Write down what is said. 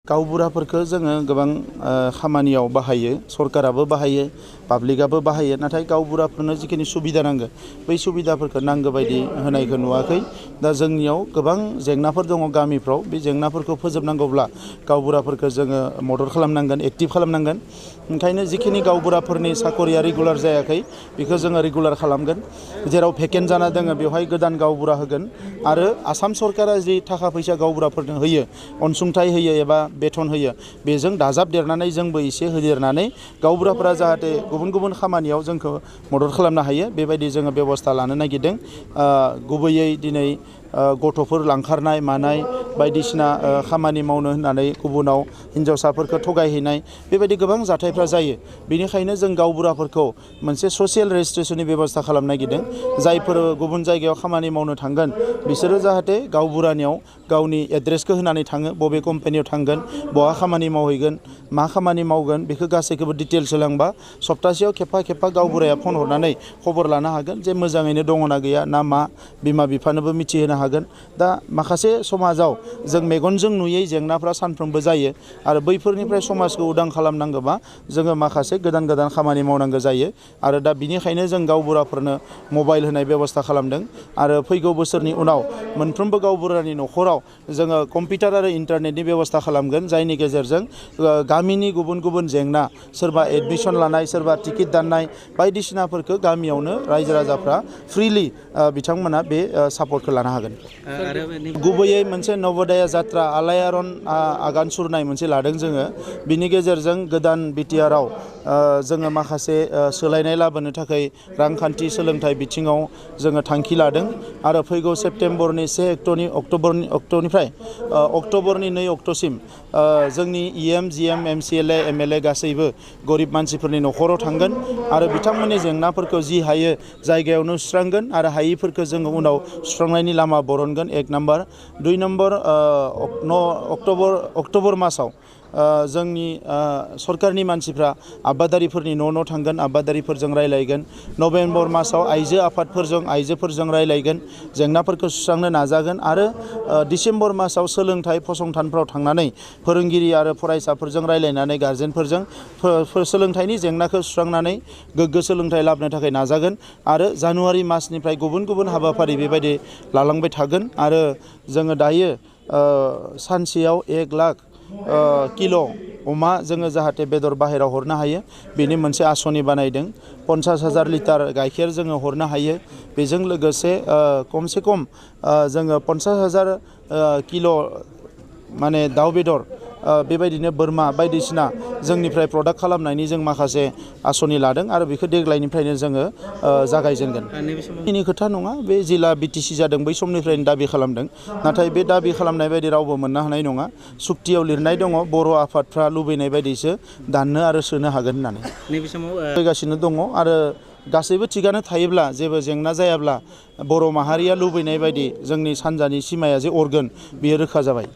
गावबुराफोरखौ जोङो गोबां खामानियाव बाहायो, सरकाराबो बाहायो, पाब्लिकआबो बाहायो, नाथाय गावबुराफोरनो जिखिनि सुबिदा नांगौ बै सुबिदाफोरखौ नांगौ बायदि होनायखौ नुवाखै। दा जोंनियाव गोबां जेंनाफोर दङ गामिफ्राव, बे जेंनाफोरखौ फोजोबनांगौब्ला गावबुराफोरखौ जोङो मदद खालामनांगोन, एक्टिभ खालामनांगोन। ओंखायनो जिखिनि गावबुराफोरनि साकरिया रेगुलार जायाखै बेखौ जोङो रेगुलार खालामगोन। जेराव भेकेन्ट जाना दोङो बेवहाय गोदान गावबुरा होगोन आरो आसाम सरकारा जि थाखा फैसा गावबुराफोरनो होयो, अनसुंथाइ होयो एबा बेथन होयो, बेजों दाजाबदेरनानै जोंबो एसे होदेरनानै गावबुराफोरा जाहाथे गुबुन गुबुन खामानियाव जोंखौ मदद खालामनो हायो बेबायदि जोङो बेबस्था लानो नागिरदों। गुबैयै दिनै गथ'फोर लांखारनाय मानाय बायदिसिना खामानि मावनो होननानै गुबुनाव हिन्जावसाफोरखौ थगायहैनाय बेबायदि गोबां जाथायफ्रा जायो। बेनिखायनो जों गावबुराफोरखौ मोनसे ससियेल रेजिस्ट्रेसननि बेबस्था खालामनो नागिरदों। जायफोर गुबुन जायगायाव खामानि मावनो थांगोन बिसोरो जाहाथे गावबुरानियाव गावनि एड्रेसखौ होनानै थाङो, बबे कम्पानियाव थांगोन, बहा खामानि मावहैगोन, मा खामानि मावगोन, बेखौ गासैखौबो डिटेल्स होलांबा सप्तासेयाव खेबफा गावबुराया फन हरनानै खबर लानो हागोन जे मोजाङैनो दङना गैया ना मा, बिमा बिफानोबो मिथिहोनो हागोन। दा माखासे समाजाव जों मेगनजों नुयै जेंनाफ्रा सानफ्रोमबो जायो आरो बैफोरनिफ्राय समाजखौ उदां खालामनांगौबा जोङो माखासे गोदान खामानि मावनांगौ जायो। आरो दा बिनिखायनो जों गावबुराफोरनो मबाइल होनाय बेबस्था खालामदों आरो फैगौ बोसोरनि उनाव मोनफ्रोमबो गावबुरानि न'खराव जोङो कम्पिउटार आरो इन्टारनेटनि बेबस्था खालामगोन, जायनि गेजेरजों गामिनि गुबुन गुबुन जेंना, सोरबा एडमिसन लानाय, सोरबा टिकेट दाननाय बायदिसिनाफोरखौ गामियावनो रायजो राजाफ्रा फ्रिलि बिथांमोना बे सापर्टखौ लानो हागोन। गुबैयै मोनसे नवोदया जात्रा आलायारन आगान सुरनाय मोनसे लादों जोङो। बिनि गेजेरजों गोदान बिटिआरआव जोङो माखासे सोलायनाय लाबोनो थाखाय रांखान्थि सोलोंथाइ बिथिङाव जोङो थांखि लादों आरो फैगौ सेप्तेम्बरनि 1 अक्ट'निफ्राय अक्ट'बरनि 2 अक्ट'सिम जोंनि इएम, जिएम, एमसिएलए, एमएलए गासैबो गरिब मानसिफोरनि न'खराव थांगोन आरो बिथांमोननि जेंनाफोरखौ जि हायो जायगायावनो सुस्रांगोन आरो हायिफोरखौ जोङो उनाव सुस्रांनायनि लामा बरनगोन। 1 नम्बर। 2 नम्बर, अक्ट'बर मासाव जोंनि सरकारनि मानसिफ्रा आबादारिफोरनि न' थांगोन, आबादारिफोरजों रायलायगोन। नभेम्बर मासाव आइजोफोरजों रायलायगोन, जेंनाफोरखौ सुस्रांनो नाजागोन आरो डिसेम्बर मासाव सोलोंथाइ फसंथानफ्राव थांनानै फोरोंगिरि आरो फरायसाफोरजों रायलायनानै गार्जेनफोरजों सोलोंथाइनि जेंनाखौ सुस्रांनानै गोग्गो सोलोंथाइ लाबोनो थाखाय नाजागोन आरो जानुवारि मासनिफ्राय गुबुन हाबाफारि बेबायदि लालांबाय थागोन। आरो जोङो दायो सानसेयाव 1 लाख किल' अमा जोङो जाहाथे बेदर बाहेराव हरनो हायो बेनि मोनसे आसनि बानायदों। 50,000 लिटार गाइखेर जोङो हरनो हायो। बेजों लोगोसे खमसे खम जोङो 50,000 किल' माने दाउ बेदर, बेबायदिनो बोरमा बायदिसिना जोंनिफ्राय प्रडाक्ट खालामनायनि जों माखासे आसनि लादों आरो बेखौ देग्लायनिफ्रायनो जोङो जागायजेनगोन। बेनि खोथा नङा, बे जिला बिटिसि जादों बै समनिफ्रायनो दाबि खालामदों, नाथाय बे दाबि खालामनाय बायदि रावबो मोननो हानाय नङा। सुक्तियाव लिरनाय दङ बर' आफादफ्रा लुबैनाय बायदिसो दाननो आरो सोनो हागोन होननानै। नैबे समाव फैगासिनो दङ आरो गासैबो थिगानो थायोब्ला, जेबो जेंना जायाब्ला बर' माहारिया लुबैनाय बायदि जोंनि सानजानि सिमाया जे अरगोन बेयो रोखा जाबाय।